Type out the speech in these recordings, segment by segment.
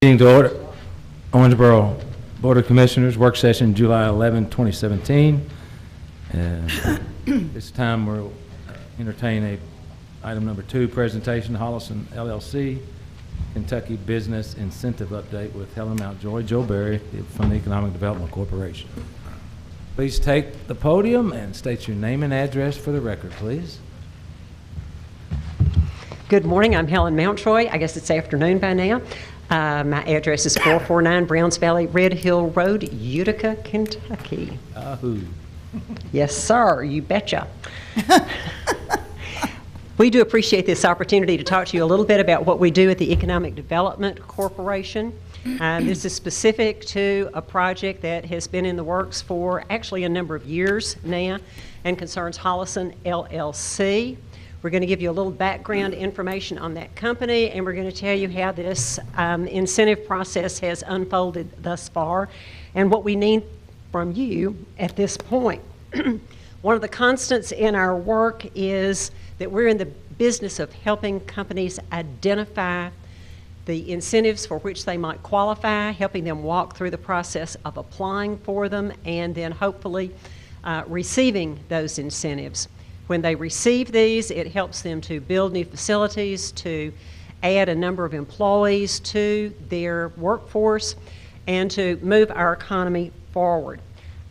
Meeting to order. Owensboro Board of Commissioners, work session July 11, 2017. And this time we'll entertain item number 2, presentation, Hollison LLC, Kentucky Business Incentive Update with Helen Mountjoy, Joe Berry from the Economic Development Corporation. Please take the podium and state your name and address for the record, please. Good morning. I'm Helen Mountjoy. I guess it's afternoon by now. My address is 449 Browns Valley Red Hill Road, Utica, Kentucky. Ahoo. Yes, sir. You betcha. We do appreciate this opportunity to talk to you a little bit about what we do at the Economic Development Corporation. This is specific to a project that has been in the works for actually a number of years now and concerns Hollison LLC. We're going to give you a little background information on that company, and we're going to tell you how this incentive process has unfolded thus far and what we need from you at this point. One of the constants in our work is that we're in the business of helping companies identify the incentives for which they might qualify, helping them walk through the process of applying for them, and then hopefully receiving those incentives. When they receive these, it helps them to build new facilities, to add a number of employees to their workforce, and to move our economy forward.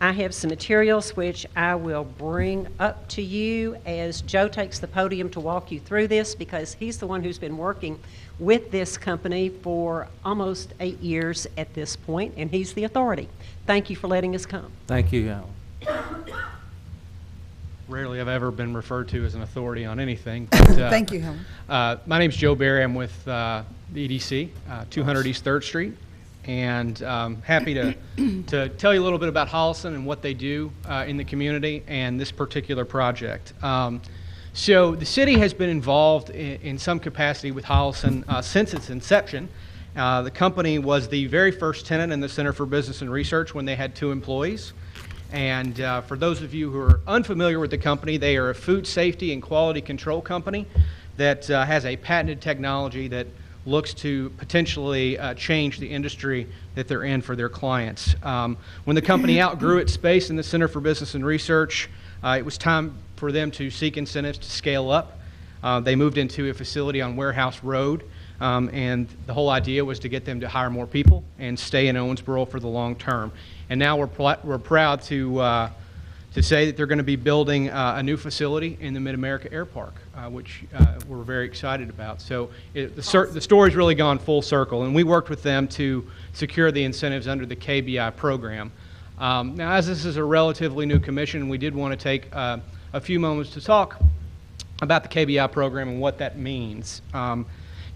I have some materials which I will bring up to you as Joe takes the podium to walk you through this, because he's the one who's been working with this company for almost 8 years at this point, and he's the authority. Thank you for letting us come. Thank you, Alan. Rarely have I ever been referred to as an authority on anything. But, Thank you, Helen. My name's Joe Berry. I'm with the EDC, 200 East 3rd Street, and happy to tell you a little bit about Hollison and what they do in the community and this particular project. So the city has been involved in some capacity with Hollison since its inception. The company was the very first tenant in the Center for Business and Research when they had 2 employees. And for those of you who are unfamiliar with the company, they are a food safety and quality control company that has a patented technology that looks to potentially change the industry that they're in for their clients. When the company outgrew its space in the Center for Business and Research, it was time for them to seek incentives to scale up. They moved into a facility on Warehouse Road, and the whole idea was to get them to hire more people and stay in Owensboro for the long term. And now we're proud to say that they're going to be building a new facility in the Mid-America Air Park, which we're very excited about. So the story's really gone full circle, and we worked with them to secure the incentives under the KBI program. Now, as this is a relatively new commission, we did want to take a few moments to talk about the KBI program and what that means.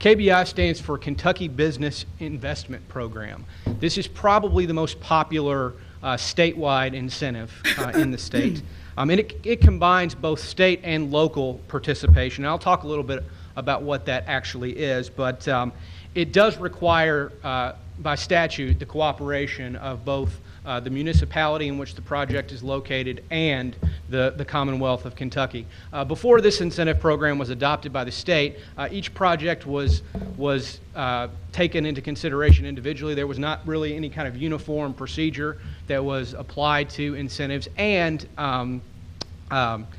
KBI stands for Kentucky Business Investment Program. This is probably the most popular statewide incentive in the state. And it combines both state and local participation. I'll talk a little bit about what that actually is, but it does require, by statute, the cooperation of both the municipality in which the project is located and the Commonwealth of Kentucky. Before this incentive program was adopted by the state, each project was taken into consideration individually. There was not really any kind of uniform procedure that was applied to incentives, and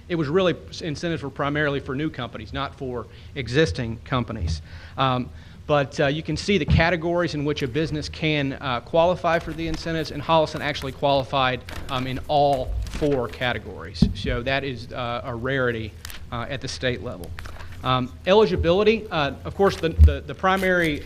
it was really, incentives were primarily for new companies, not for existing companies. But you can see the categories in which a business can qualify for the incentives, and Hollison actually qualified in all 4 categories. So that is a rarity at the state level. Eligibility, of course, the primary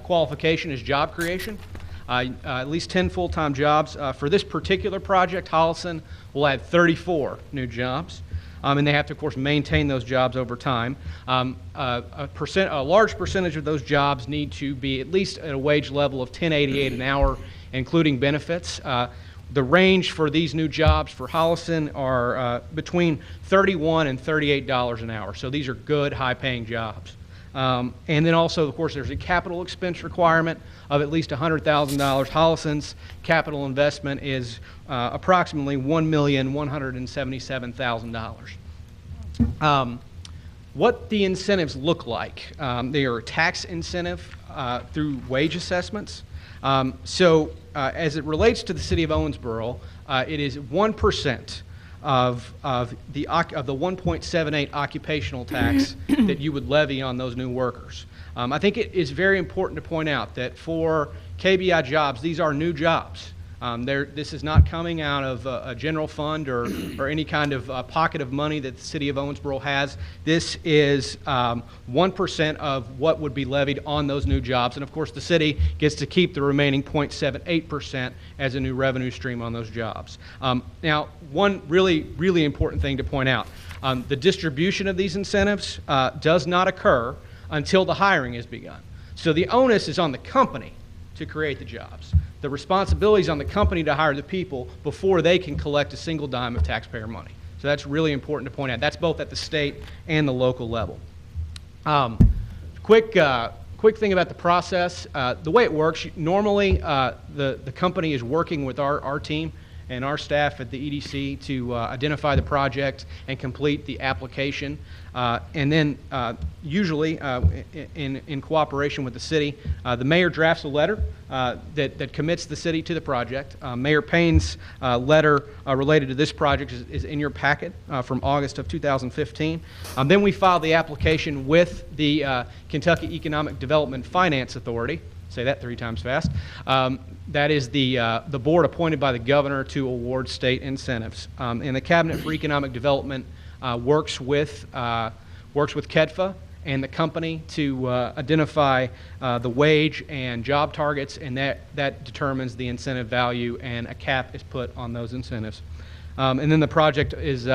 qualification is job creation. At least 10 full-time jobs. For this particular project, Hollison will add 34 new jobs. And they have to, of course, maintain those jobs over time. A large percentage of those jobs need to be at least at a wage level of $10.88 an hour, including benefits. The range for these new jobs for Hollison are between $31 and $38 an hour. So these are good, high-paying jobs. And then also, of course, there's a capital expense requirement of at least $100,000. Hollison's capital investment is approximately $1,177,000. What the incentives look like. They are a tax incentive through wage assessments. As it relates to the city of Owensboro, it is 1% of the 1.78 occupational tax that you would levy on those new workers. I think it is very important to point out that for KBI jobs, these are new jobs. This is not coming out of a general fund or any kind of pocket of money that the city of Owensboro has. This is 1% of what would be levied on those new jobs. And of course, the city gets to keep the remaining 0.78% as a new revenue stream on those jobs. Now, one really important thing to point out, the distribution of these incentives does not occur until the hiring is begun. So the onus is on the company to create the jobs. The responsibility is on the company to hire the people before they can collect a single dime of taxpayer money. So that's really important to point out. That's both at the state and the local level. Quick thing about the process. The way it works, normally the company is working with our team and our staff at the EDC to identify the project and complete the application. And then usually in cooperation with the city, the mayor drafts a letter that commits the city to the project. Mayor Payne's letter related to this project is in your packet from August of 2015. Then we filed the application with the Kentucky Economic Development Finance Authority. Say that 3 times fast. That is the board appointed by the governor to award state incentives. And the Cabinet for Economic Development works with KEDFA and the company to identify the wage and job targets, and that determines the incentive value, and a cap is put on those incentives. And then the project is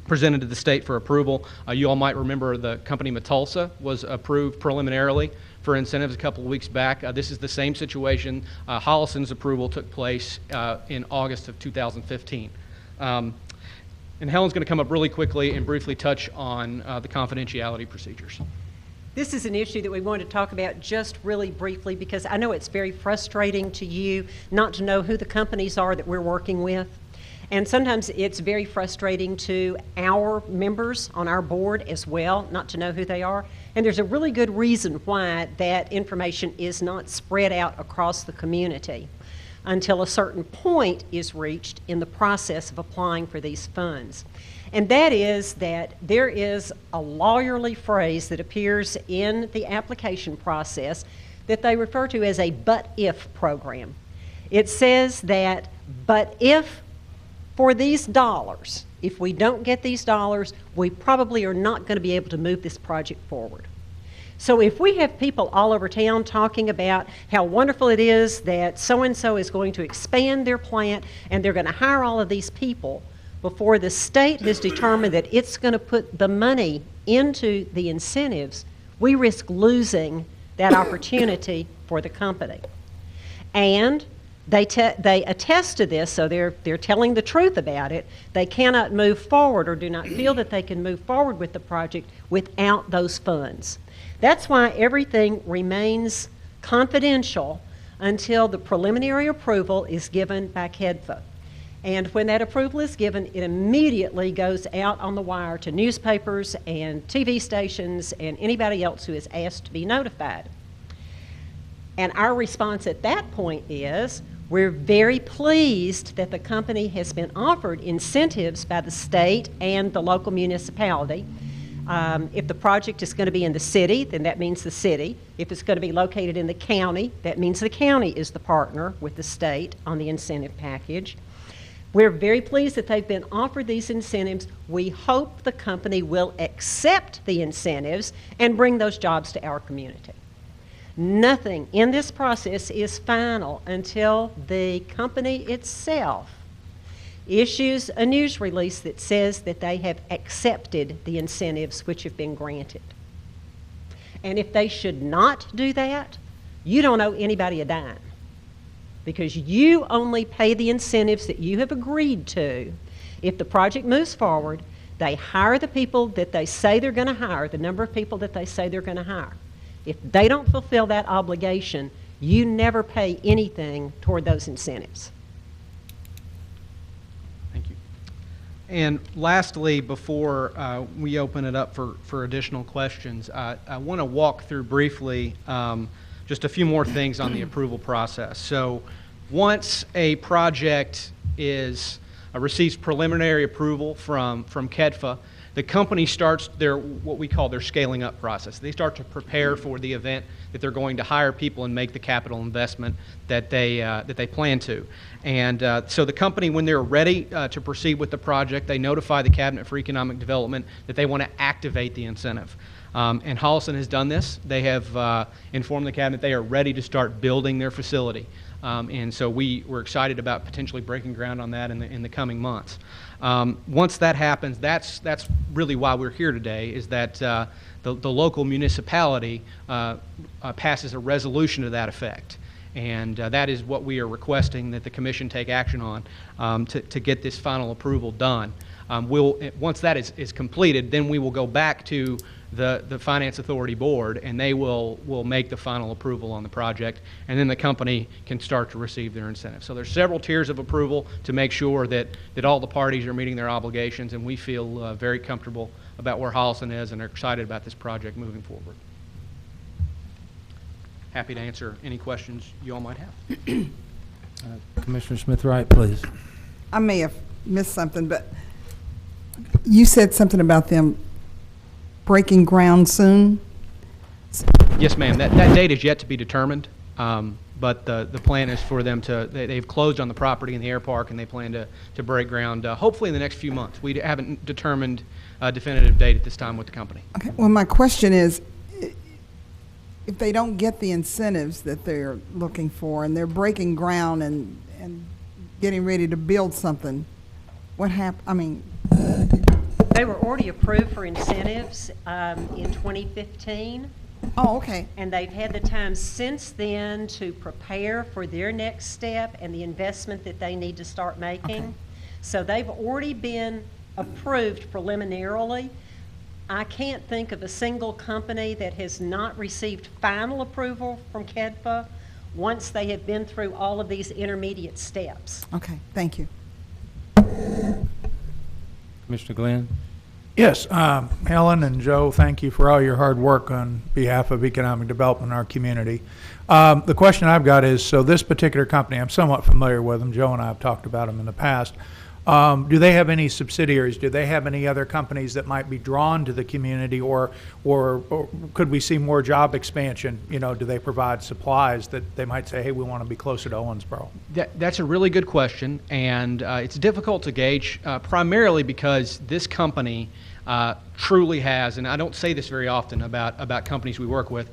presented to the state for approval. You all might remember the company Metulsa was approved preliminarily for incentives a couple of weeks back. This is the same situation. Hollison's approval took place in August of 2015. And Helen's going to come up really quickly and briefly touch on the confidentiality procedures. This is an issue that we wanted to talk about just really briefly because I know it's very frustrating to you not to know who the companies are that we're working with. And sometimes it's very frustrating to our members on our board as well, not to know who they are. And there's a really good reason why that information is not spread out across the community until a certain point is reached in the process of applying for these funds. And that is that there is a lawyerly phrase that appears in the application process that they refer to as a but-if program. It says that, but if for these dollars, if we don't get these dollars, we probably are not going to be able to move this project forward. So if we have people all over town talking about how wonderful it is that so-and-so is going to expand their plant and they're going to hire all of these people before the state has determined that it's going to put the money into the incentives, we risk losing that opportunity for the company. And they attest to this, so they're telling the truth about it. They cannot move forward or do not feel that they can move forward with the project without those funds. That's why everything remains confidential until the preliminary approval is given by KEDFA. And when that approval is given, it immediately goes out on the wire to newspapers and TV stations and anybody else who is asked to be notified. And our response at that point is, we're very pleased that the company has been offered incentives by the state and the local municipality. If the project is going to be in the city, then that means the city. If it's going to be located in the county, that means the county is the partner with the state on the incentive package. We're very pleased that they've been offered these incentives. We hope the company will accept the incentives and bring those jobs to our community. Nothing in this process is final until the company itself issues a news release that says that they have accepted the incentives which have been granted. And if they should not do that, you don't owe anybody a dime, because you only pay the incentives that you have agreed to. If the project moves forward, they hire the people that they say they're going to hire, the number of people that they say they're going to hire. If they don't fulfill that obligation, you never pay anything toward those incentives. Thank you. And lastly, before we open it up for additional questions, I want to walk through briefly just a few more things on the approval process. So once a project receives preliminary approval from KEDFA, the company starts what we call their scaling up process. They start to prepare for the event that they're going to hire people and make the capital investment that they plan to. And so the company, when they're ready to proceed with the project, they notify the Cabinet for Economic Development that they want to activate the incentive. And Holliston has done this. They have informed the Cabinet they are ready to start building their facility. And so we're excited about potentially breaking ground on that in the coming months. Once that happens, that's really why we're here today, is that the local municipality passes a resolution to that effect. And that is what we are requesting that the Commission take action on to get this final approval done. Once that is completed, then we will go back to the Finance Authority Board, and they will make the final approval on the project, and then the company can start to receive their incentive. So there's several tiers of approval to make sure that all the parties are meeting their obligations, and we feel very comfortable about where Holliston is and are excited about this project moving forward. Happy to answer any questions you all might have. Commissioner Smith-Wright, please. I may have missed something, but you said something about them breaking ground soon? Yes, ma'am. That date is yet to be determined, but the plan is for them they've closed on the property in the air park, and they plan to break ground hopefully in the next few months. We haven't determined a definitive date at this time with the company. Okay, well, my question is, if they don't get the incentives that they're looking for, and they're breaking ground and getting ready to build something, what happens? They were already approved for incentives in 2015. Oh, okay. And they've had the time since then to prepare for their next step and the investment that they need to start making. Okay. So they've already been approved preliminarily. I can't think of a single company that has not received final approval from KEDFA once they have been through all of these intermediate steps. Okay, thank you. Commissioner Glenn? Yes, Helen and Joe, thank you for all your hard work on behalf of economic development in our community. The question I've got is, so this particular company, I'm somewhat familiar with them. Joe and I have talked about them in the past. Do they have any subsidiaries? Do they have any other companies that might be drawn to the community, or could we see more job expansion? You know, do they provide supplies that they might say, hey, we want to be closer to Owensboro? That's a really good question, and it's difficult to gauge, primarily because this company truly has, and I don't say this very often about companies we work with,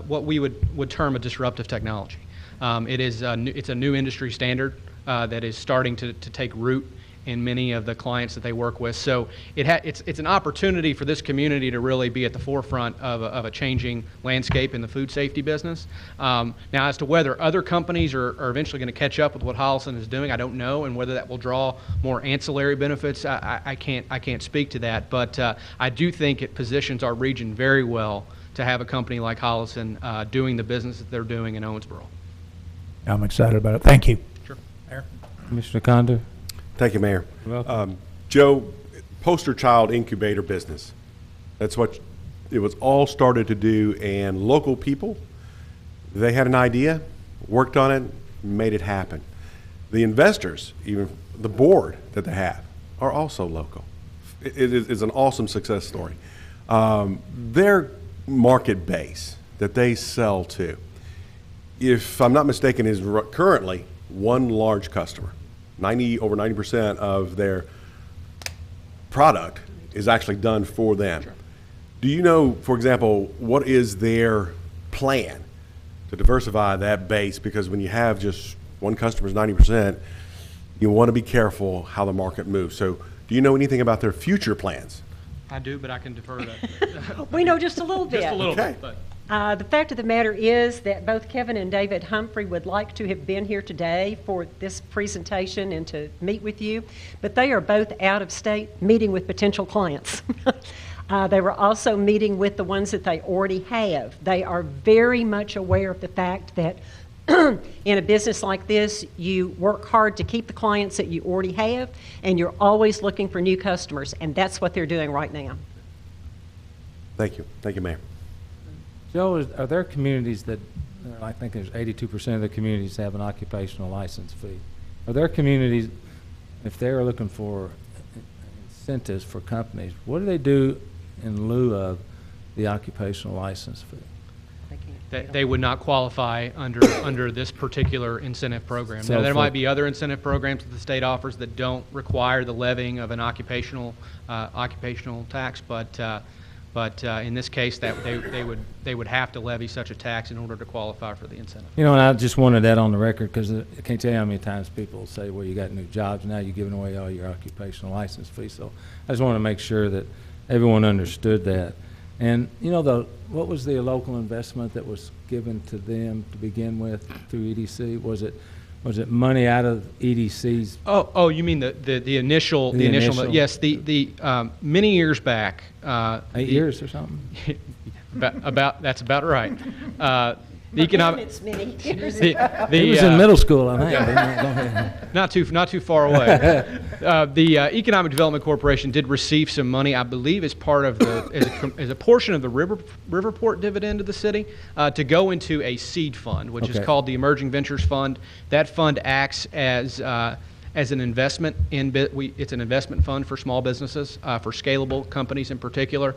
what we would term a disruptive technology. It's a new industry standard that is starting to take root in many of the clients that they work with. So it's an opportunity for this community to really be at the forefront of a changing landscape in the food safety business. Now, as to whether other companies are eventually going to catch up with what Holliston is doing, I don't know, and whether that will draw more ancillary benefits, I can't speak to that. But I do think it positions our region very well to have a company like Holliston doing the business that they're doing in Owensboro. I'm excited about it. Thank you. Sure. Mayor? Commissioner Condor? Thank you, Mayor. You're welcome. Joe, poster child incubator business. That's what it was all started to do, and local people, they had an idea, worked on it, made it happen. The investors, even the board that they have, are also local. It is an awesome success story. Their market base that they sell to, if I'm not mistaken, is currently one large customer. Over 90% of their product is actually done for them. Sure. Do you know, for example, what is their plan to diversify that base? Because when you have just one customer's 90%, you want to be careful how the market moves. So do you know anything about their future plans? I do, but I can defer that. We know just a little bit. Just a little Okay. bit, but. The fact of the matter is that both Kevin and David Humphrey would like to have been here today for this presentation and to meet with you, but they are both out of state meeting with potential clients. They were also meeting with the ones that they already have. They are very much aware of the fact that in a business like this, you work hard to keep the clients that you already have, and you're always looking for new customers, and that's what they're doing right now. Thank you. Thank you, Mayor. Joe, are there communities that, I think there's 82% of the communities have an occupational license fee. Are there communities, if they're looking for incentives for companies, what do they do in lieu of the occupational license fee? They would not qualify under this particular incentive program. Now, there might be other incentive programs that the state offers that don't require the levying of an occupational tax, but in this case, that they would have to levy such a tax in order to qualify for the incentive. You know, and I just wanted that on the record because I can't tell you how many times people say, well, you got new jobs, now you're giving away all your occupational license fees. So I just want to make sure that everyone understood that. And, you know, what was the local investment that was given to them to begin with through EDC? Was it money out of EDC's? Oh, you mean the initial? Yes, many years back. 8 years or something? That's about right. The economic. It's many years. He was in middle school, I think. Not too far away. The Economic Development Corporation did receive some money, I believe, as part of as a portion of the Riverport dividend to the city, to go into a seed fund, which is called the Emerging Ventures Fund. That fund acts as an investment it's an investment fund for small businesses, for scalable companies in particular.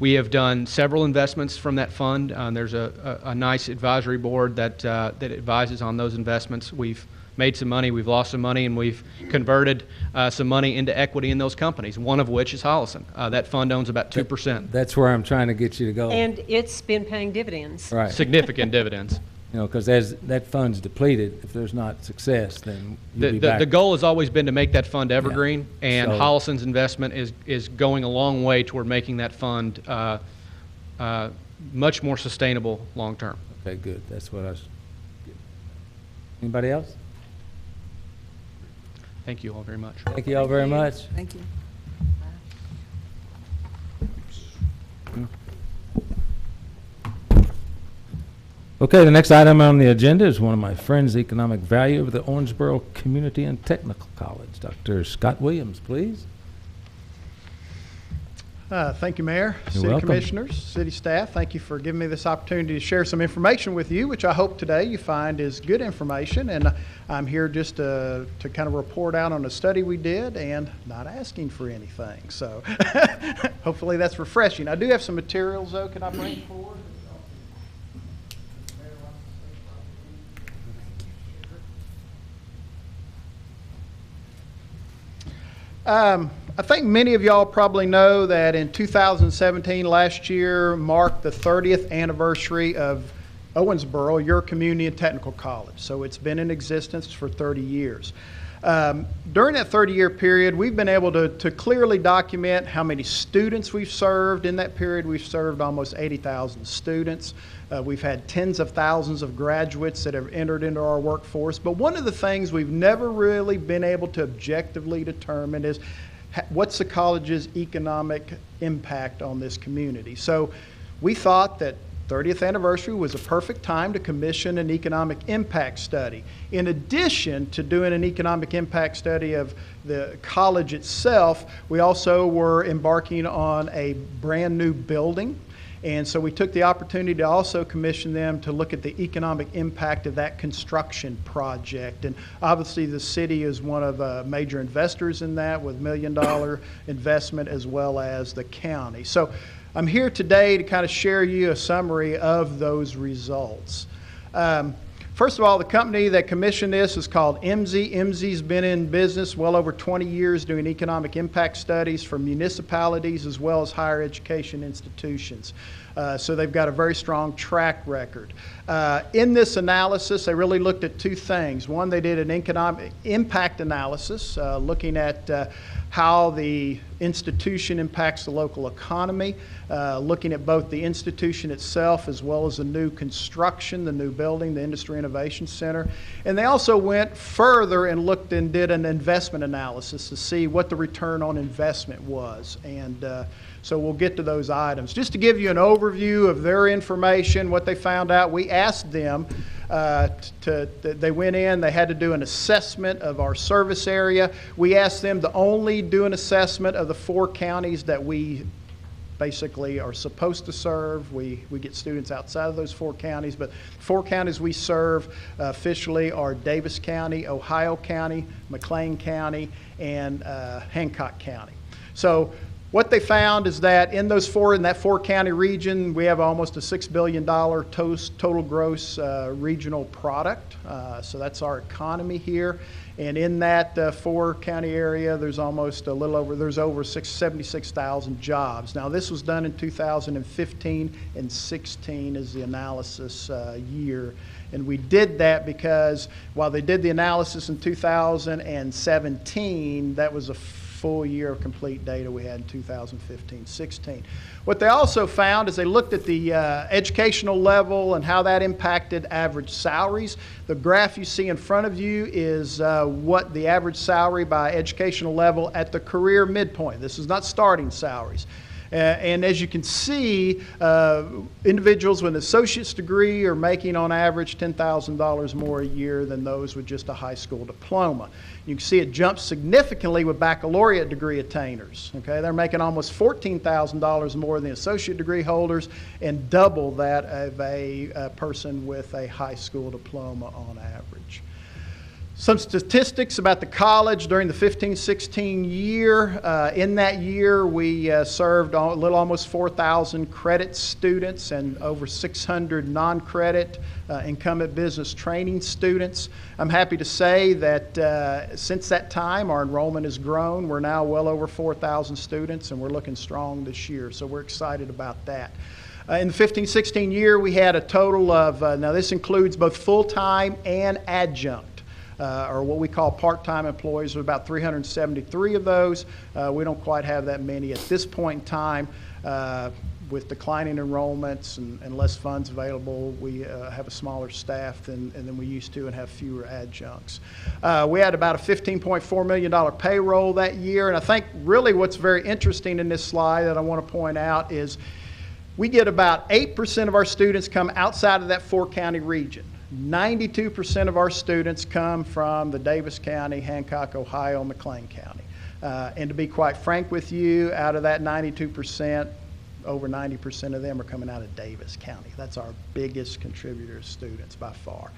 We have done several investments from that fund. There's a nice advisory board that advises on those investments. We've made some money, we've lost some money, and we've converted some money into equity in those companies, one of which is Hollison. That fund owns about 2%. That's where I'm trying to get you to go. And it's been paying dividends. Right. Significant dividends. You know, because as that fund's depleted, if there's not success, then you'll be back. The goal has always been to make that fund evergreen, and So- Hollison's investment is going a long way toward making that fund much more sustainable long term. Okay, good. That's what I was getting. Anybody else? Thank you all very much. Thank you all very much. Thank you. Okay, the next item on the agenda is one of my friends, economic value of the Owensboro Community and Technical College. Dr. Scott Williams, please. Thank you, Mayor, You're City welcome. Commissioners, City staff. Thank you for giving me this opportunity to share some information with you, which I hope today you find is good information. And I'm here just to kind of report out on a study we did and not asking for anything. So hopefully that's refreshing. I do have some materials, though. Can I bring forward? I think many of y'all probably know that in 2017, last year, marked the 30th anniversary of Owensboro, your community and technical college. So it's been in existence for 30 years. During that 30-year period, we've been able to clearly document how many students we've served. In that period, we've served almost 80,000 students. We've had tens of thousands of graduates that have entered into our workforce. But one of the things we've never really been able to objectively determine is what's the college's economic impact on this community. So we thought that 30th anniversary was a perfect time to commission an economic impact study. In addition to doing an economic impact study of the college itself, we also were embarking on a brand new building. And so we took the opportunity to also commission them to look at the economic impact of that construction project. And obviously the city is one of the major investors in that with $1 million investment, as well as the county. So I'm here today to kind of share you a summary of those results. First of all, the company that commissioned this is called MZ. MZ's been in business well over 20 years doing economic impact studies for municipalities as well as higher education institutions. So they've got a very strong track record. In this analysis, they really looked at two things. One, they did an economic impact analysis, looking at how the institution impacts the local economy, looking at both the institution itself as well as the new construction, the new building, the Industry Innovation Center. And they also went further and looked and did an investment analysis to see what the return on investment was. And so we'll get to those items. Just to give you an overview of their information, what they found out, we asked them They went in, they had to do an assessment of our service area. We asked them to only do an assessment of the 4 counties that we basically are supposed to serve. We get students outside of those 4 counties, but 4 counties we serve officially are Davis County, Ohio County, McLean County, and Hancock County. So what they found is that in that 4-county region, we have almost a $6 billion total gross regional product. So that's our economy here. And in that 4-county area, there's over 76,000 jobs. Now, this was done in 2015 and 16 is the analysis year. And we did that because while they did the analysis in 2017, that was a full year of complete data we had in 2015-16. What they also found is they looked at the educational level and how that impacted average salaries. The graph you see in front of you is what the average salary by educational level at the career midpoint. This is not starting salaries. And as you can see, individuals with an associate's degree are making on average $10,000 more a year than those with just a high school diploma. You can see it jumps significantly with baccalaureate degree attainers. Okay, they're making almost $14,000 more than the associate degree holders and double that of a person with a high school diploma on average. Some statistics about the college during the 15-16 year. In that year, we served a little almost 4,000 credit students and over 600 non-credit incumbent business training students. I'm happy to say that since that time, our enrollment has grown. We're now well over 4,000 students, and we're looking strong this year, so we're excited about that. In the 15-16 year, we had a total of, now this includes both full-time and adjunct. Or what we call part-time employees. There's about 373 of those. We don't quite have that many at this point in time. With declining enrollments and less funds available, we have a smaller staff than we used to and have fewer adjuncts. We had about a $15.4 million payroll that year, and I think really what's very interesting in this slide that I want to point out is we get about 8% of our students come outside of that 4-county region. 92% of our students come from the Davis County, Hancock, Ohio, McLean County. And to be quite frank with you, out of that 92%, over 90% of them are coming out of Davis County. That's our biggest contributor of students by far.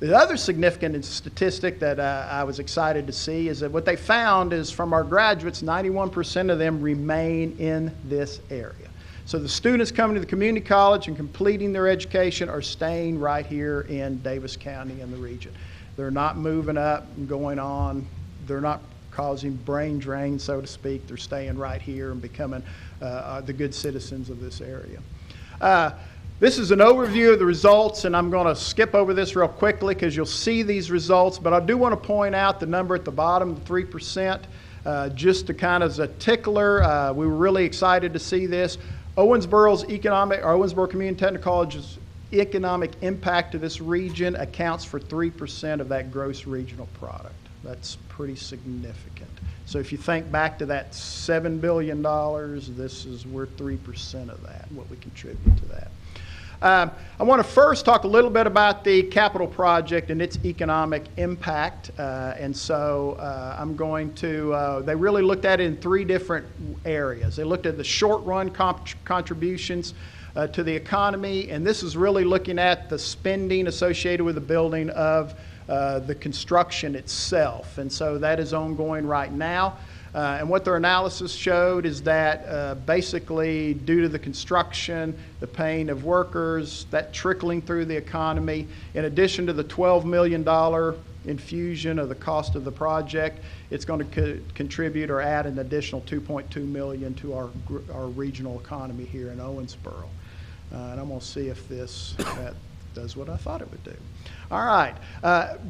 The other significant statistic that I was excited to see is that what they found is from our graduates, 91% of them remain in this area. So the students coming to the community college and completing their education are staying right here in Davis County and the region. They're not moving up and going on. They're not causing brain drain, so to speak. They're staying right here and becoming the good citizens of this area. This is an overview of the results, and I'm going to skip over this real quickly because you'll see these results, but I do want to point out the number at the bottom, the 3%, just to kind of as a tickler. We were really excited to see this. Owensboro Community Technical College's economic impact to this region accounts for 3% of that gross regional product. That's pretty significant. So if you think back to that $7 billion, we're 3% of that, what we contribute to that. I want to first talk a little bit about the capital project and its economic impact. I'm going to, they really looked at it in 3 different areas. They looked at the short-run contributions to the economy, and this is really looking at the spending associated with the building of the construction itself. And so that is ongoing right now. And what their analysis showed is that basically due to the construction, the paying of workers, that trickling through the economy, in addition to the $12 million infusion of the cost of the project, it's going to contribute or add an additional $2.2 million to our regional economy here in Owensboro. And I'm going to see if that does what I thought it would do. All right.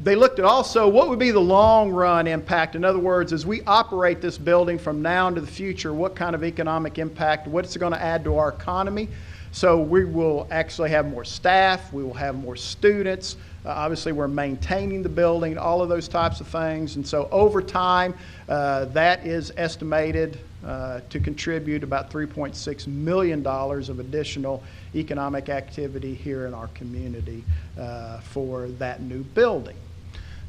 They looked at also what would be the long-run impact. In other words, as we operate this building from now into the future, what kind of economic impact, what's it going to add to our economy? So we will actually have more staff. We will have more students. Obviously, we're maintaining the building, all of those types of things. And so over time, that is estimated to contribute about $3.6 million of additional economic activity here in our community for that new building.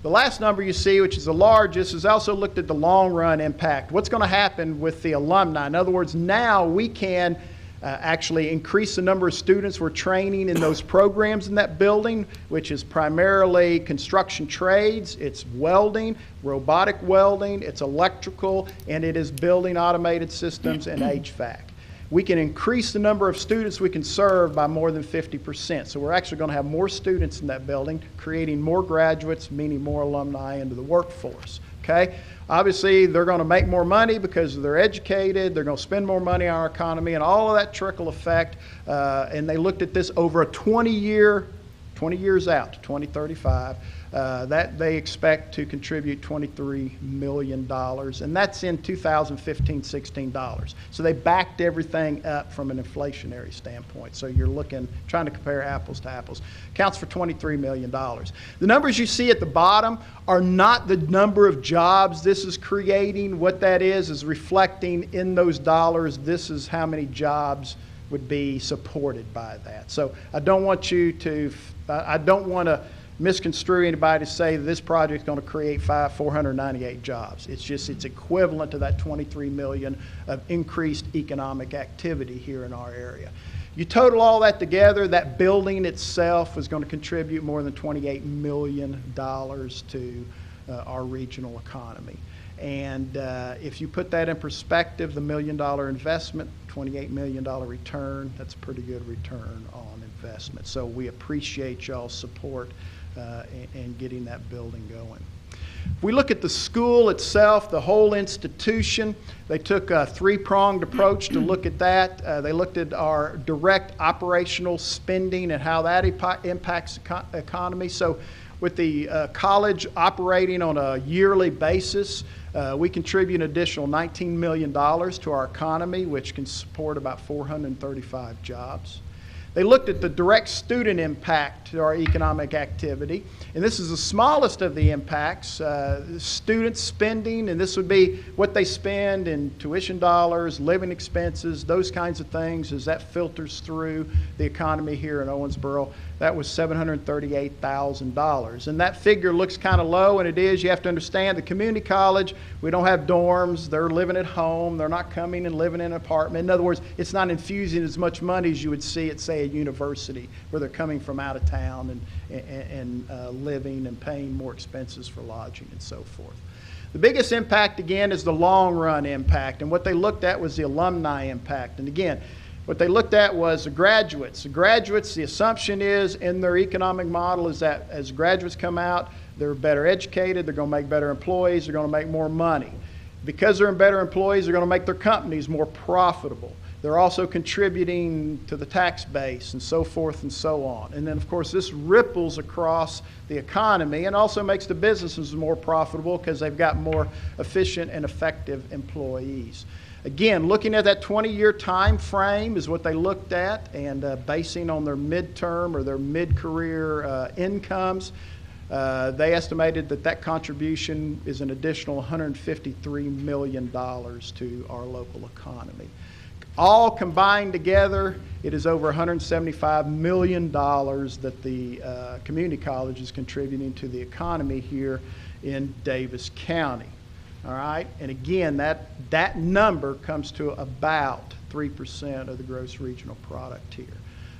The last number you see, which is the largest, is also looked at the long-run impact. What's going to happen with the alumni? In other words, now we can actually increase the number of students we're training in those programs in that building, which is primarily construction trades, it's welding, robotic welding, it's electrical, and it is building automated systems and HVAC. We can increase the number of students we can serve by more than 50%. So we're actually going to have more students in that building, creating more graduates, meaning more alumni into the workforce. Okay? Obviously, they're going to make more money because they're educated, they're going to spend more money on our economy, and all of that trickle effect. And they looked at this over a 20 years out to 2035. That they expect to contribute $23 million, and that's in 2015-16 dollars. So they backed everything up from an inflationary standpoint. So you're trying to compare apples to apples. Counts for $23 million. The numbers you see at the bottom are not the number of jobs this is creating. What that is reflecting in those dollars. This is how many jobs would be supported by that. So I don't want to misconstrue anybody to say this project is going to create 498 jobs. It's equivalent to that 23 million of increased economic activity here in our area. You total all that together, that building itself is going to contribute more than $28 million to our regional economy. And if you put that in perspective, the $1 million investment, $28 million return, that's a pretty good return on investment. So we appreciate y'all's support and getting that building going. If we look at the school itself, the whole institution, they took a three-pronged approach to look at that. They looked at our direct operational spending and how that impacts the economy. So with the college operating on a yearly basis, we contribute an additional $19 million to our economy, which can support about 435 jobs. They looked at the direct student impact to our economic activity, and this is the smallest of the impacts. Student spending, and this would be what they spend in tuition dollars, living expenses, those kinds of things, as that filters through the economy here in Owensboro. That was $738,000. And that figure looks kind of low, and it is. You have to understand the community college, we don't have dorms. They're living at home. They're not coming and living in an apartment. In other words, it's not infusing as much money as you would see at, say, a university, where they're coming from out of town and living and paying more expenses for lodging and so forth. The biggest impact, again, is the long-run impact. And what they looked at was the alumni impact. And again, what they looked at was the graduates. The graduates, the assumption is in their economic model is that as graduates come out, they're better educated, they're going to make better employees, they're going to make more money. Because they're better employees, they're going to make their companies more profitable. They're also contributing to the tax base and so forth and so on. And then, of course, this ripples across the economy and also makes the businesses more profitable because they've got more efficient and effective employees. Again, looking at that 20-year time frame is what they looked at, and basing on their midterm or their mid-career incomes, they estimated that that contribution is an additional $153 million to our local economy. All combined together, it is over $175 million that the community college is contributing to the economy here in Davis County. All right, and again, that number comes to about 3% of the gross regional product here.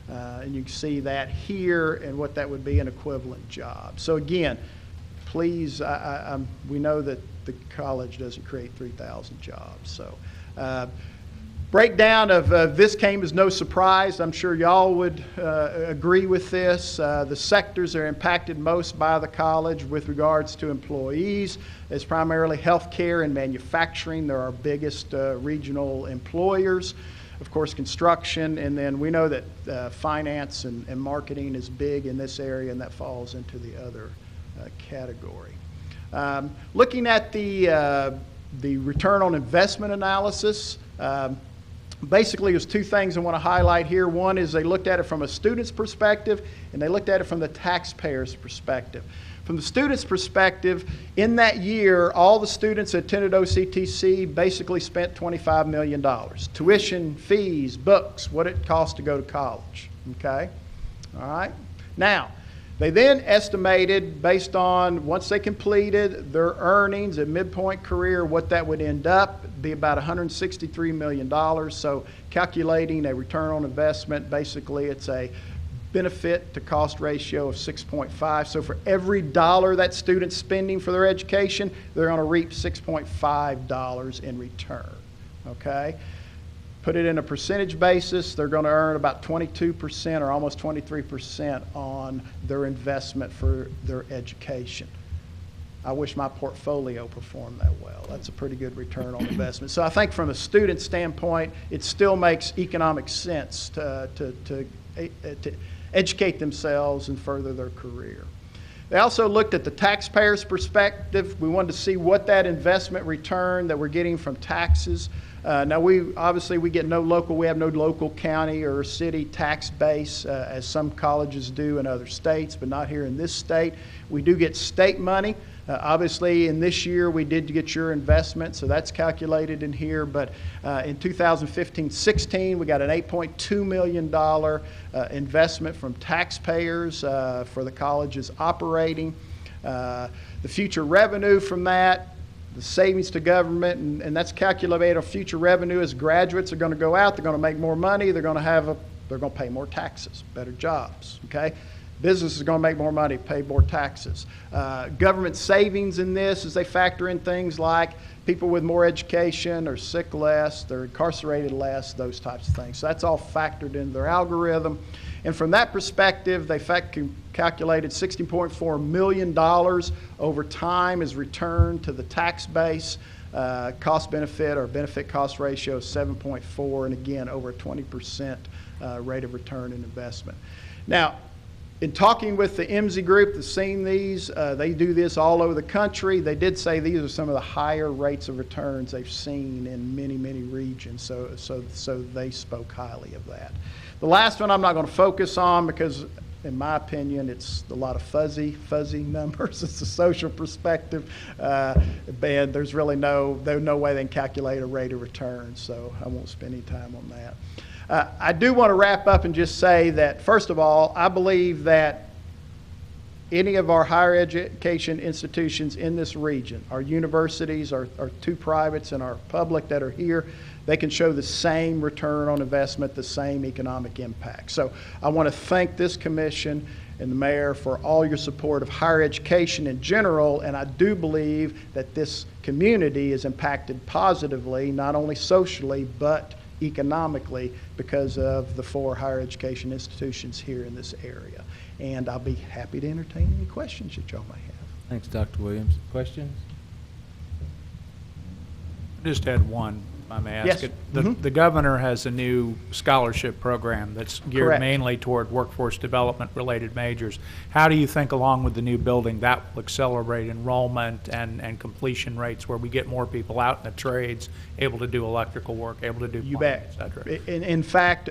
And you can see that here and what that would be an equivalent job. So again, please, we know that the college doesn't create 3,000 jobs. So breakdown of this came as no surprise. I'm sure y'all would agree with this. The sectors that are impacted most by the college with regards to employees is primarily healthcare and manufacturing. They're our biggest regional employers. Of course, construction, and then we know that finance and marketing is big in this area, and that falls into the other category. Looking at the return on investment analysis, Basically, there's two things I want to highlight here. One is they looked at it from a student's perspective, and they looked at it from the taxpayer's perspective. From the student's perspective, in that year, all the students that attended OCTC basically spent $25 million. Tuition, fees, books, what it costs to go to college, okay? All right? Now, they then estimated, based on once they completed their earnings at midpoint career, what that would end up, be about $163 million. So calculating a return on investment, basically it's a benefit to cost ratio of 6.5. So for every dollar that student's spending for their education, they're going to reap $6.5 in return, okay? Put it in a percentage basis, they're going to earn about 22% or almost 23% on their investment for their education. I wish my portfolio performed that well. That's a pretty good return on investment. So I think from a student standpoint, it still makes economic sense to educate themselves and further their career. They also looked at the taxpayer's perspective. We wanted to see what that investment return that we're getting from taxes. Now we get no local, we have no local county or city tax base as some colleges do in other states, but not here in this state. We do get state money. Obviously, in this year, we did get your investment, so that's calculated in here. But in 2015-16, we got an $8.2 million investment from taxpayers for the college's operating. The future revenue from that, the savings to government, and that's calculated on future revenue as graduates are going to go out, they're going to make more money, they're going to pay more taxes, better jobs, okay? Business is going to make more money, pay more taxes. Government savings in this as they factor in things like people with more education are sick less, they're incarcerated less, those types of things. So that's all factored into their algorithm. And from that perspective, they calculated $16.4 million over time as returned to the tax base. Cost benefit or benefit cost ratio of 7.4, and again, over a 20% rate of return in investment. Now, in talking with the MZ group that's seen these, they do this all over the country. They did say these are some of the higher rates of returns they've seen in many, many regions. So they spoke highly of that. The last one I'm not going to focus on because, in my opinion, it's a lot of fuzzy numbers. It's a social perspective, and there's really no way they can calculate a rate of return. So I won't spend any time on that. I do want to wrap up and just say that, first of all, I believe that any of our higher education institutions in this region, our universities, our two privates and our public that are here, they can show the same return on investment, the same economic impact. So I want to thank this commission and the mayor for all your support of higher education in general, and I do believe that this community is impacted positively, not only socially, but economically because of the 4 higher education institutions here in this area. And I'll be happy to entertain any questions that y'all may have. Thanks, Dr. Williams. Questions? I just had one, if I may ask Yes. it. The governor has a new scholarship program that's geared Correct. mainly toward workforce development related majors. How do you think, along with the new building, that will accelerate enrollment and completion rates where we get more people out in the trades, able to do electrical work, able to do You plumbing, bet. et cetera? In fact,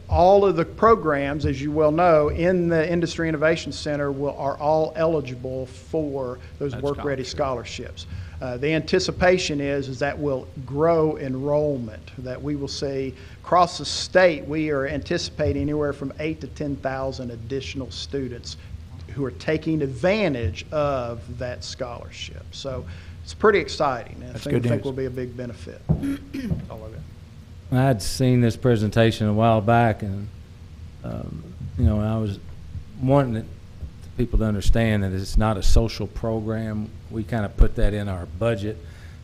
all of the programs, as you well know, in the Industry Innovation Center are all eligible for those That work-ready scholarships. The anticipation is that will grow enrollment, that we will see across the state. We are anticipating anywhere from 8,000 to 10,000 additional students who are taking advantage of that scholarship. So it's pretty exciting. And I That's think good news. will be a big benefit. That's all I got. I had seen this presentation a while back, and I was wanting people to understand that it's not a social program. We kind of put that in our budget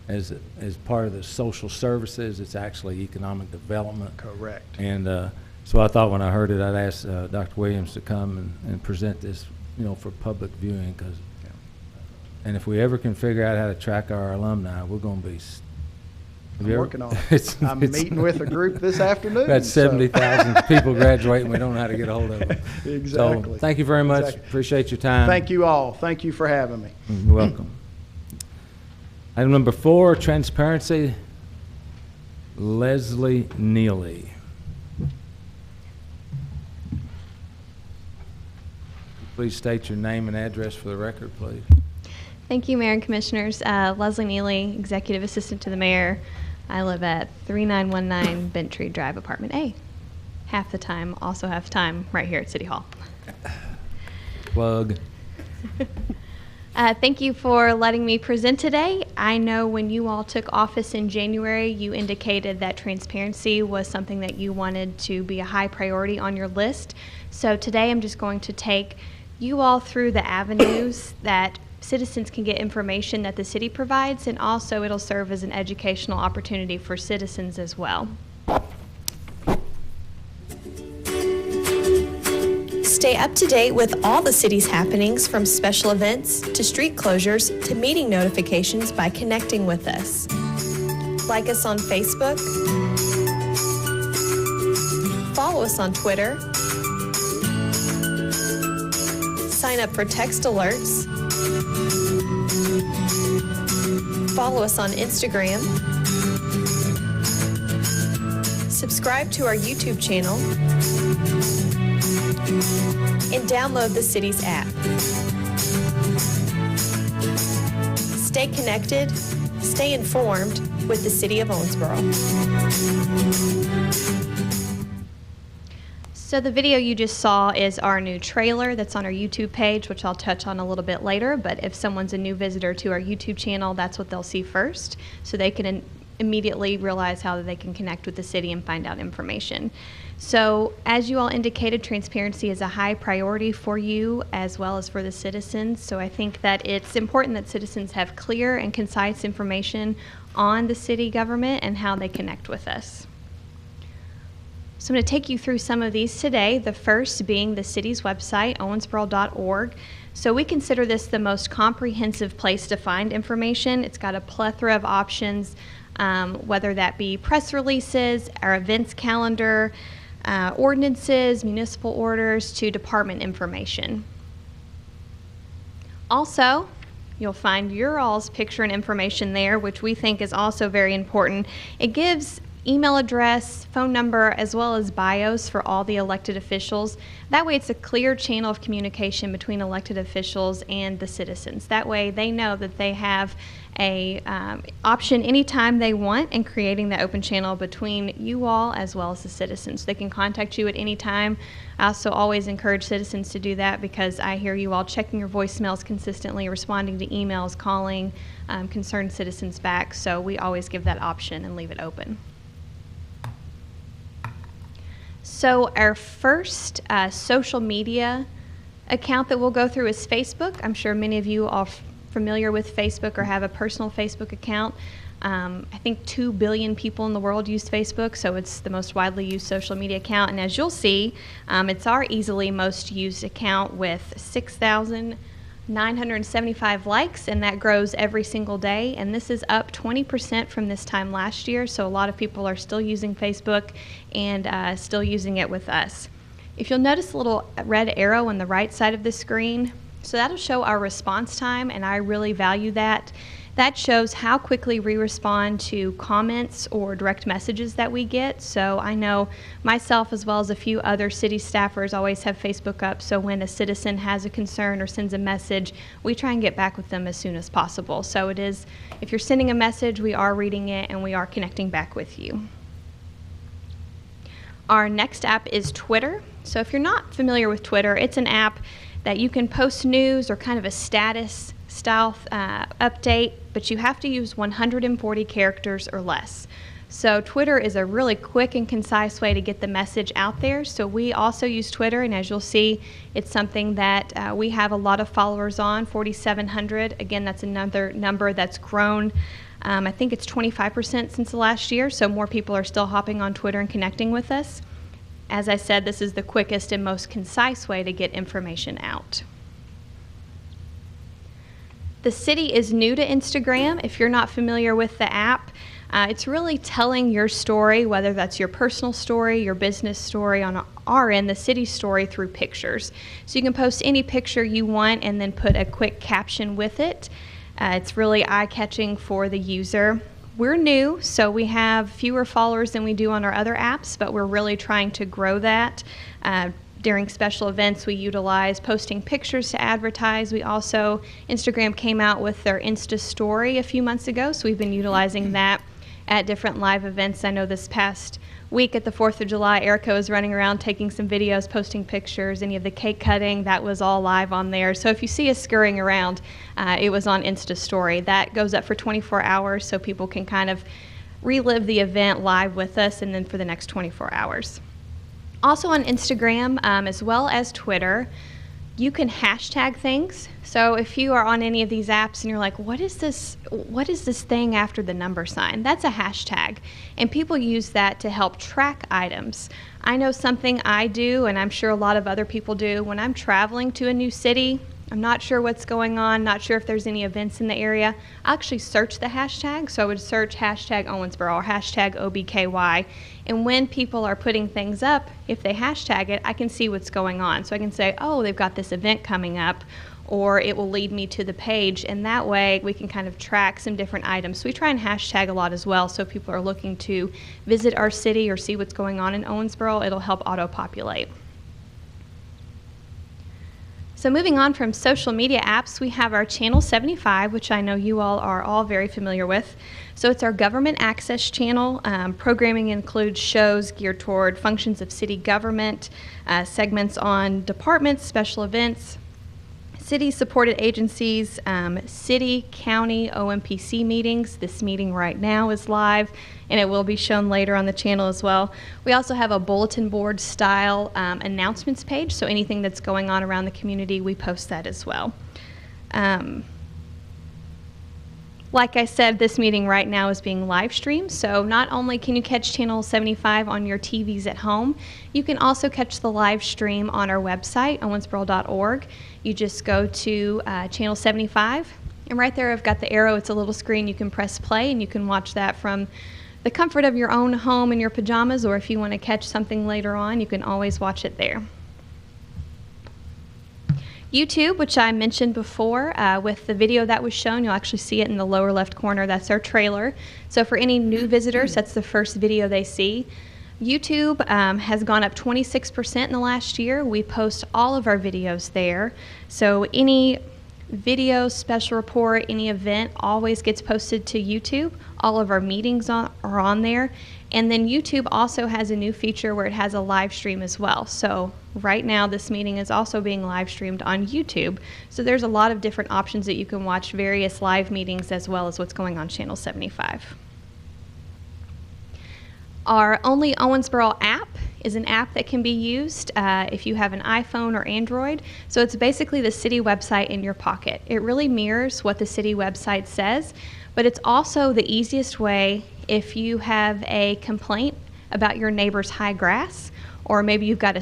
as part of the social services. It's actually economic development. Correct. And so I thought when I heard it, I'd ask Dr. Williams to come and present this, for public viewing. And if we ever can figure out how to track our alumni, we're going to be. I'm working on it. I'm meeting with a group this afternoon. That's 70,000 people graduating. We don't know how to get a hold of them. Exactly. So thank you very much. Exactly. Appreciate your time. Thank you all. Thank you for having me. You're welcome. Item number 4, transparency. Leslie Neely. Please state your name and address for the record, please. Thank you, Mayor and Commissioners. Leslie Neely, Executive Assistant to the Mayor. I live at 3919 Bentry Drive, Apartment A. Half the time, also half the time right here at City Hall. Plug. Thank you for letting me present today. I know when you all took office in January, you indicated that transparency was something that you wanted to be a high priority on your list. So today I'm just going to take you all through the avenues that citizens can get information that the city provides, and also it'll serve as an educational opportunity for citizens as well. Stay up to date with all the city's happenings, from special events to street closures to meeting notifications, by connecting with us. Like us on Facebook, follow us on Twitter, sign up for text alerts, follow us on Instagram, subscribe to our YouTube channel, and download the city's app. Stay connected, stay informed with the City of Owensboro. So the video you just saw is our new trailer that's on our YouTube page, which I'll touch on a little bit later, but if someone's a new visitor to our YouTube channel, that's what they'll see first, so they can immediately realize how they can connect with the city and find out information. So as you all indicated, transparency is a high priority for you as well as for the citizens. So I think that it's important that citizens have clear and concise information on the city government and how they connect with us. So I'm going to take you through some of these today, the first being the city's website, owensboro.org. So we consider this the most comprehensive place to find information. It's got a plethora of options, whether that be press releases, our events calendar, ordinances, municipal orders, to department information. Also, you'll find your all's picture and information there, which we think is also very important. It gives email address, phone number, as well as bios for all the elected officials. That way it's a clear channel of communication between elected officials and the citizens. That way they know that they have a option anytime they want in creating the open channel between you all as well as the citizens. They can contact you at any time. I also always encourage citizens to do that, because I hear you all checking your voicemails consistently, responding to emails, calling concerned citizens back. So we always give that option and leave it open. So our first social media account that we'll go through is Facebook. I'm sure many of you are familiar with Facebook or have a personal Facebook account. I think 2 billion people in the world use Facebook, so it's the most widely used social media account. And as you'll see, it's our easily most used account with 6,975 likes, and that grows every single day. And this is up 20% from this time last year, so a lot of people are still using Facebook and still using it with us. If you'll notice a little red arrow on the right side of the screen, so that'll show our response time, and I really value that. That shows how quickly we respond to comments or direct messages that we get. So I know myself as well as a few other city staffers always have Facebook up, so when a citizen has a concern or sends a message, we try and get back with them as soon as possible. So it is, if you're sending a message, we are reading it and we are connecting back with you. Our next app is Twitter. So if you're not familiar with Twitter, it's an app that you can post news or kind of a status style update, but you have to use 140 characters or less. So Twitter is a really quick and concise way to get the message out there. So we also use Twitter, and as you'll see, it's something that we have a lot of followers on, 4,700. Again, that's another number that's grown. I think it's 25% since the last year, so more people are still hopping on Twitter and connecting with us. As I said, this is the quickest and most concise way to get information out. The city is new to Instagram. If you're not familiar with the app, it's really telling your story, whether that's your personal story, your business story, on our end, the city story, through pictures. So you can post any picture you want and then put a quick caption with it. It's really eye-catching for the user. We're new, so we have fewer followers than we do on our other apps, but we're really trying to grow that. During special events, we utilize posting pictures to advertise. We also, Instagram came out with their Insta story a few months ago, so we've been utilizing that at different live events. I know this past week at the 4th of July, Erica was running around taking some videos, posting pictures. Any of the cake cutting, that was all live on there. So if you see us scurrying around, it was on Insta story. That goes up for 24 hours so people can kind of relive the event live with us and then for the next 24 hours. Also on Instagram, as well as Twitter, you can hashtag things. So if you are on any of these apps and you're like, what is this thing after the number sign? That's a hashtag. And people use that to help track items. I know something I do, and I'm sure a lot of other people do, when I'm traveling to a new city, I'm not sure what's going on, not sure if there's any events in the area, I actually search the hashtag. So I would search hashtag Owensboro or hashtag OBKY. And when people are putting things up, if they hashtag it, I can see what's going on. So I can say, oh, they've got this event coming up, or it will lead me to the page. And that way we can kind of track some different items. So we try and hashtag a lot as well. So if people are looking to visit our city or see what's going on in Owensboro, it'll help auto-populate. So moving on from social media apps, we have our Channel 75, which I know you all are all very familiar with. So it's our government access channel. Programming includes shows geared toward functions of city government, segments on departments, special events, city-supported agencies, city, county, OMPC meetings. This meeting right now is live, and it will be shown later on the channel as well. We also have a bulletin board style announcements page, so anything that's going on around the community, we post that as well. Like I said, this meeting right now is being live streamed, so not only can you catch Channel 75 on your TVs at home, you can also catch the live stream on our website, owensboro.org. You just go to Channel 75, and right there I've got the arrow. It's a little screen. You can press play, and you can watch that from the comfort of your own home in your pajamas, or if you want to catch something later on, you can always watch it there. YouTube, which I mentioned before, with the video that was shown, you'll actually see it in the lower left corner. That's our trailer. So for any new visitors, that's the first video they see. YouTube has gone up 26% in the last year. We post all of our videos there. So any video, special report, any event always gets posted to YouTube. All of our meetings are on there. And then YouTube also has a new feature where it has a live stream as well. So right now this meeting is also being live streamed on YouTube. So there's a lot of different options that you can watch various live meetings as well as what's going on Channel 75. Our Only Owensboro app is an app that can be used if you have an iPhone or Android. So it's basically the city website in your pocket. It really mirrors what the city website says, but it's also the easiest way if you have a complaint about your neighbor's high grass, or maybe you've got a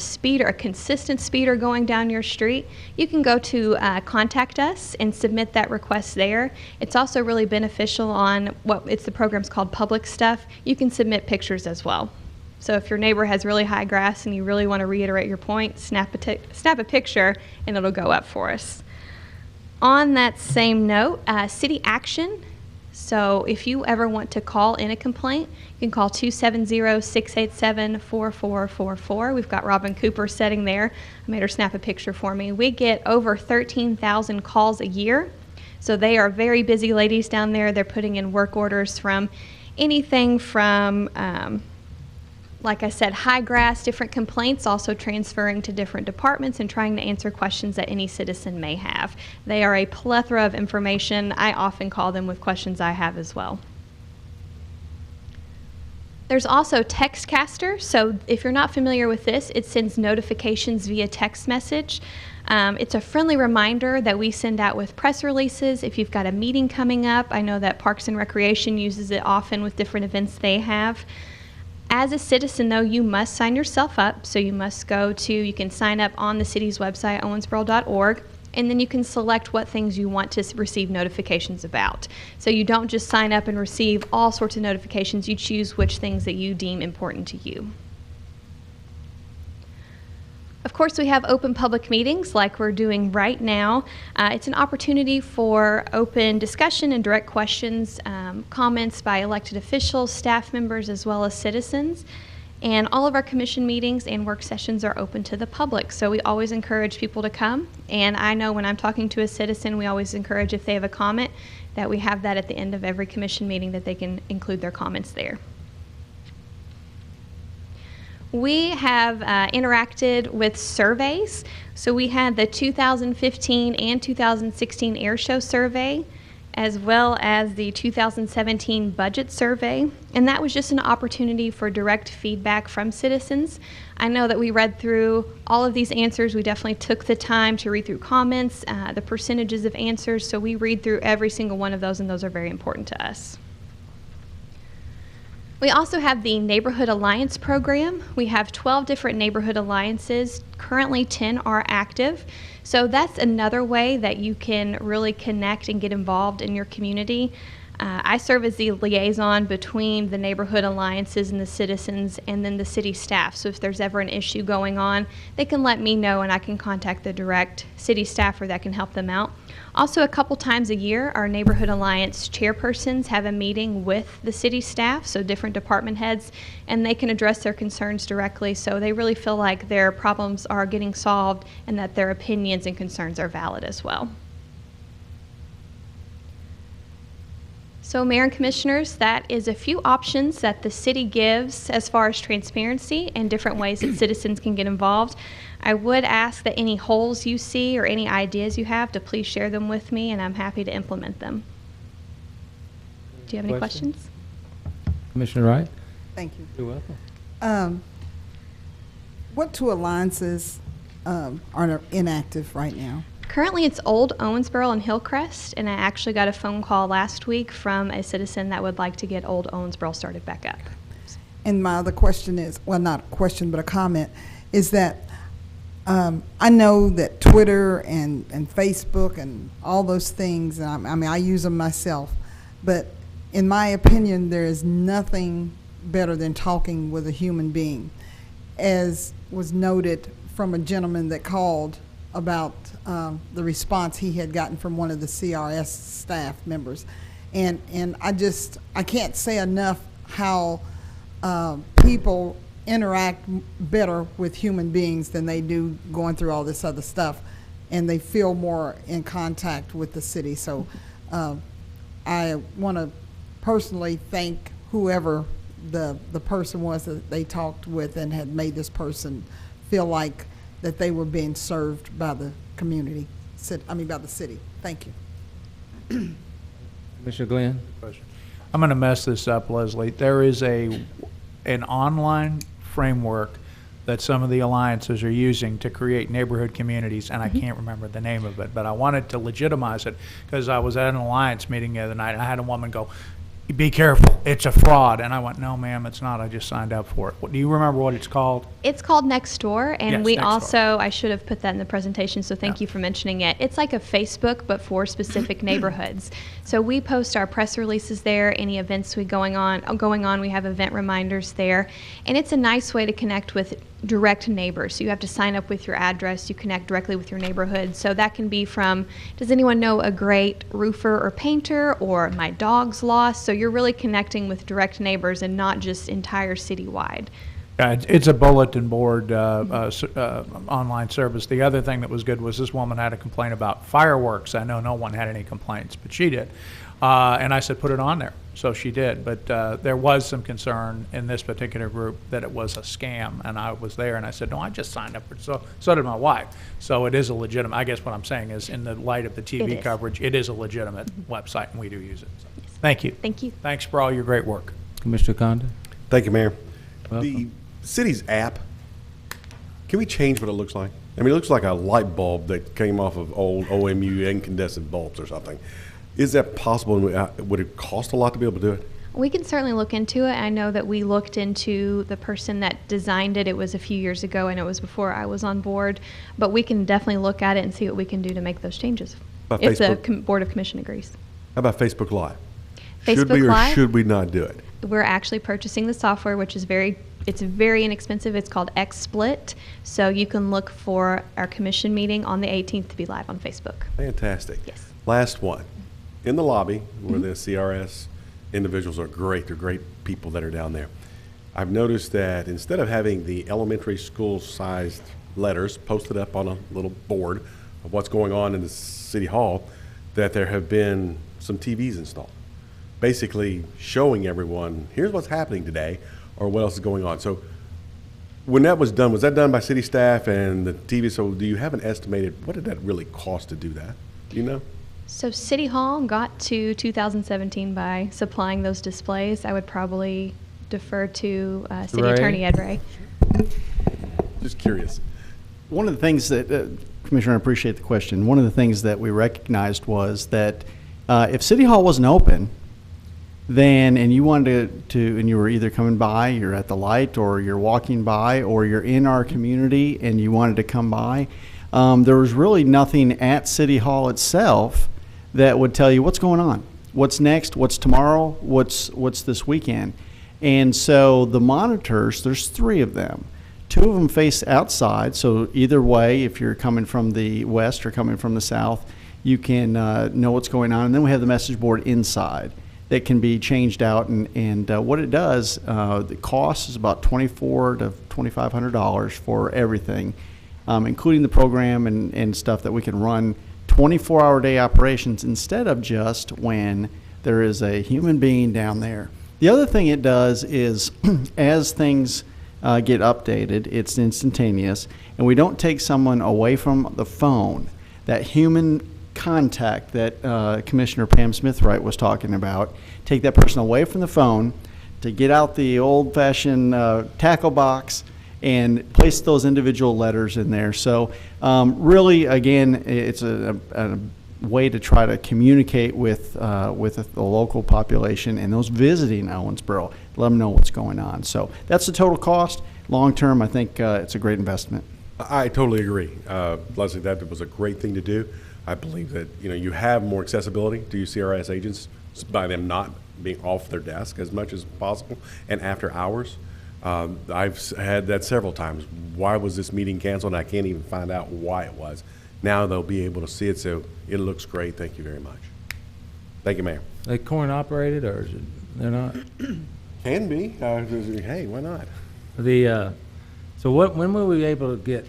consistent speeder going down your street, you can go to Contact Us and submit that request there. It's also really beneficial on the program's called Public Stuff. You can submit pictures as well. So if your neighbor has really high grass and you really want to reiterate your point, snap a picture and it'll go up for us. On that same note, City Action. So if you ever want to call in a complaint, you can call 270-687-4444. We've got Robin Cooper sitting there. I made her snap a picture for me. We get over 13,000 calls a year. So they are very busy ladies down there. They're putting in work orders from anything from, like I said, high grass, different complaints, also transferring to different departments and trying to answer questions that any citizen may have. They are a plethora of information. I often call them with questions I have as well. There's also Textcaster. So if you're not familiar with this, it sends notifications via text message. It's a friendly reminder that we send out with press releases. If you've got a meeting coming up, I know that Parks and Recreation uses it often with different events they have. As a citizen, though, you must sign yourself up. So you must you can sign up on the city's website, owensboro.org, and then you can select what things you want to receive notifications about. So you don't just sign up and receive all sorts of notifications. You choose which things that you deem important to you. Of course, we have open public meetings like we're doing right now. It's an opportunity for open discussion and direct questions, comments by elected officials, staff members, as well as citizens. And all of our commission meetings and work sessions are open to the public, so we always encourage people to come. And I know when I'm talking to a citizen, we always encourage, if they have a comment, that we have that at the end of every commission meeting, that they can include their comments there. We have interacted with surveys. So we had the 2015 and 2016 Air Show survey, as well as the 2017 budget survey. And that was just an opportunity for direct feedback from citizens. I know that we read through all of these answers. We definitely took the time to read through comments, the percentages of answers. So we read through every single one of those, and those are very important to us. We also have the Neighborhood Alliance program. We have 12 different neighborhood alliances. Currently 10 are active. So that's another way that you can really connect and get involved in your community. I serve as the liaison between the neighborhood alliances and the citizens, and then the city staff. So if there's ever an issue going on, they can let me know, and I can contact the direct city staffer that can help them out. Also, a couple times a year, our neighborhood alliance chairpersons have a meeting with the city staff, so different department heads, and they can address their concerns directly, so they really feel like their problems are getting solved and that their opinions and concerns are valid as well. So, Mayor and Commissioners, that is a few options that the city gives as far as transparency and different ways that citizens can get involved. I would ask that any holes you see or any ideas you have to please share them with me, and I'm happy to implement them. Do you have any questions? Commissioner Wright? Thank you. You're welcome. What two alliances are inactive right now? Currently, it's Old Owensboro and Hillcrest, and I actually got a phone call last week from a citizen that would like to get Old Owensboro started back up. And my other question is, well, not a question, but a comment, is that I know that Twitter and Facebook and all those things, I mean, I use them myself, but in my opinion, there is nothing better than talking with a human being, as was noted from a gentleman that called about the response he had gotten from one of the CRS staff members. And I can't say enough how people interact better with human beings than they do going through all this other stuff, and they feel more in contact with the city. So I want to personally thank whoever the person was that they talked with and had made this person feel like that they were being served by the community, by the city. Thank you. Commissioner Glenn? I'm going to mess this up, Leslie. There is an online framework that some of the alliances are using to create neighborhood communities, and I can't remember the name of it, but I wanted to legitimize it because I was at an alliance meeting the other night, and I had a woman go, "Be careful, it's a fraud." And I went, "No, ma'am, it's not. I just signed up for it." Do you remember what it's called? It's called Nextdoor, and Yes, we Nextdoor. also, I should have put that in the presentation, so thank you for mentioning it. It's like a Facebook, but for specific neighborhoods. So we post our press releases there, any events going on, we have event reminders there, and it's a nice way to connect with direct neighbors. So you have to sign up with your address, you connect directly with your neighborhood. So that can be from, does anyone know a great roofer or painter, or my dog's lost? So you're really connecting with direct neighbors and not just entire citywide. It's a bulletin board online service. The other thing that was good was this woman had a complaint about fireworks. I know no one had any complaints, but she did. And I said, put it on there. So she did. But there was some concern in this particular group that it was a scam. And I was there, and I said, no, I just signed up for it. So did my wife. So it is a legitimate, I guess what I'm saying is, in the light of the TV coverage, it is a legitimate website, and we do use it. So, thank you. Thank you. Thanks for all your great work. Commissioner Condon? Thank you, Mayor. Welcome. The city's app, can we change what it looks like? I mean, it looks like a light bulb that came off of old OMU incandescent bulbs or something. Is that possible? Would it cost a lot to be able to do it? We can certainly look into it. I know that we looked into the person that designed it. It was a few years ago, and it was before I was on board. But we can definitely look at it and see what we can do to make those changes, if the Board of Commission agrees. How about Facebook Live? Facebook should we or Live? should we not do it? We're actually purchasing the software, which is very it's very inexpensive. It's called XSplit. So you can look for our commission meeting on the 18th to be live on Facebook. Fantastic. Yes. Last one. In the lobby, where the CRS individuals are great, they're great people that are down there. I've noticed that instead of having the elementary school-sized letters posted up on a little board of what's going on in the city hall, that there have been some TVs installed, basically showing everyone, here's what's happening today, or what else is going on. So when that was that done by city staff and the TV? So do you have an estimated, what did that really cost to do that? Do you know? So City Hall got to 2017 by supplying those displays. I would probably defer to City Ray? Attorney Ed Ray. Just curious. One of the things that, Commissioner, I appreciate the question. One of the things that we recognized was that if City Hall wasn't open, then, and you wanted to, and you were either coming by, you're at the light, or you're walking by, or you're in our community and you wanted to come by, there was really nothing at City Hall itself that would tell you what's going on, what's next, what's tomorrow, what's this weekend. And so the monitors, there's 3 of them. 2 of them face outside, so either way, if you're coming from the west or coming from the south, you can know what's going on. And then we have the message board inside that can be changed out. And what it does, the cost is about $2,400 to $2,500 for everything, including the program and stuff that we can run 24-hour day operations instead of just when there is a human being down there. The other thing it does is as things get updated, it's instantaneous, and we don't take someone away from the phone. That human contact that Commissioner Pam Smith-Wright was talking about, take that person away from the phone to get out the old-fashioned tackle box and place those individual letters in there. So really, again, it's a way to try to communicate with the local population and those visiting Owensboro, let them know what's going on. So that's the total cost. Long term, I think it's a great investment. I totally agree. Leslie, that was a great thing to do. I believe that you have more accessibility to your CRS agents by them not being off their desk as much as possible and after hours. I've had that several times. Why was this meeting canceled? And I can't even find out why it was. Now they'll be able to see it, so it looks great. Thank you very much. Thank you, Mayor. They coin operated, or is it, they're not? Can be. Hey, why not? So when will we be able to get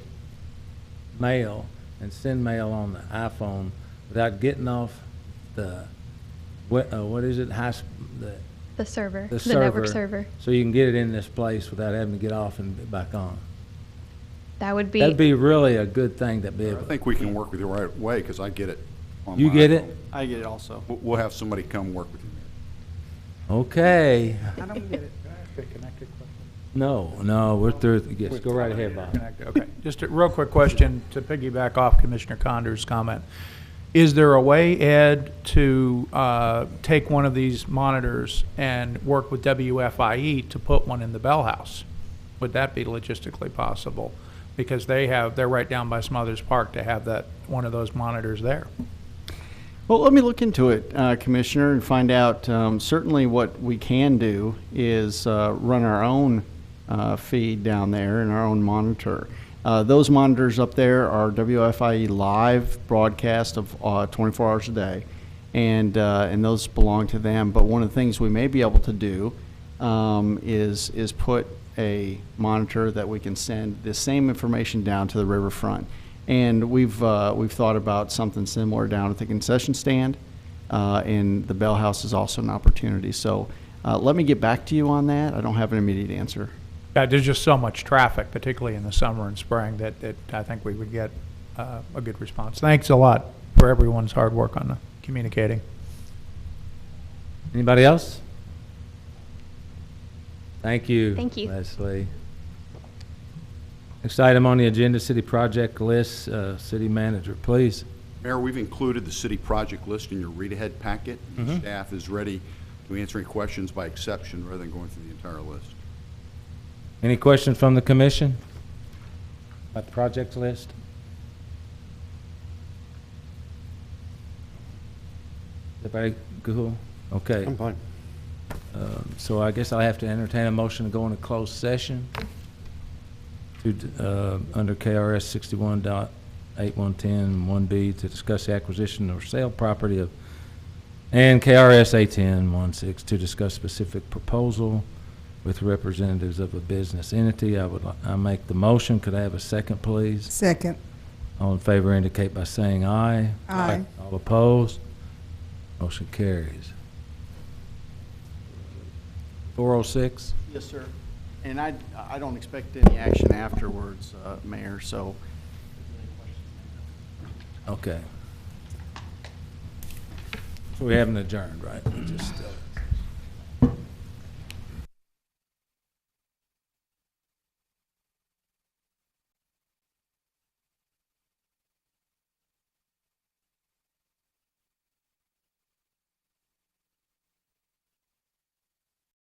mail and send mail on the iPhone without getting off the, what is it, The server, the the network server. So you can get it in this place without having to get off and back on? That would be. That'd be really a good thing to be able I to. think we can work with you right away, because I get it on You my get iPhone. it? I get it also. We'll have somebody come work with you. Okay. I don't get it. Can I ask a connected question? No, we're through. Yes, go right ahead, Bob. Connected, okay. Just a real quick question to piggyback off Commissioner Condor's comment. Is there a way, Ed, to take one of these monitors and work with WFIE to put one in the Bell House? Would that be logistically possible? Because they're right down by Smothers Park to have one of those monitors there. Well, let me look into it, Commissioner, and find out. Certainly what we can do is run our own feed down there and our own monitor. Those monitors up there are WFIE live broadcast of 24 hours a day, and those belong to them. But one of the things we may be able to do is put a monitor that we can send the same information down to the riverfront. And we've thought about something similar down at the concession stand, and the Bell House is also an opportunity. So let me get back to you on that. I don't have an immediate answer. Yeah, there's just so much traffic, particularly in the summer and spring, that I think we would get a good response. Thanks a lot for everyone's hard work on the communicating. Anybody else? Thank you. Thank you. Leslie. Next item on the agenda, city project list. City manager, please. Mayor, we've included the city project list in your read-ahead packet. Mhm. Staff is ready to answer any questions by exception rather than going through the entire list. Any questions from the commission about the project list? Everybody cool? Okay. I'm fine. So I guess I'll have to entertain a motion to go into closed session to, under KRS 61.8110 1B to discuss the acquisition or sale property of, and KRS 81016 to discuss specific proposal with representatives of a business entity. I make the motion. Could I have a second, please? Second. All in favor indicate by saying aye. Aye. All opposed? Motion carries. 406? Yes, sir. And I don't expect any action afterwards, Mayor, so. Okay. So we haven't adjourned, right? We just,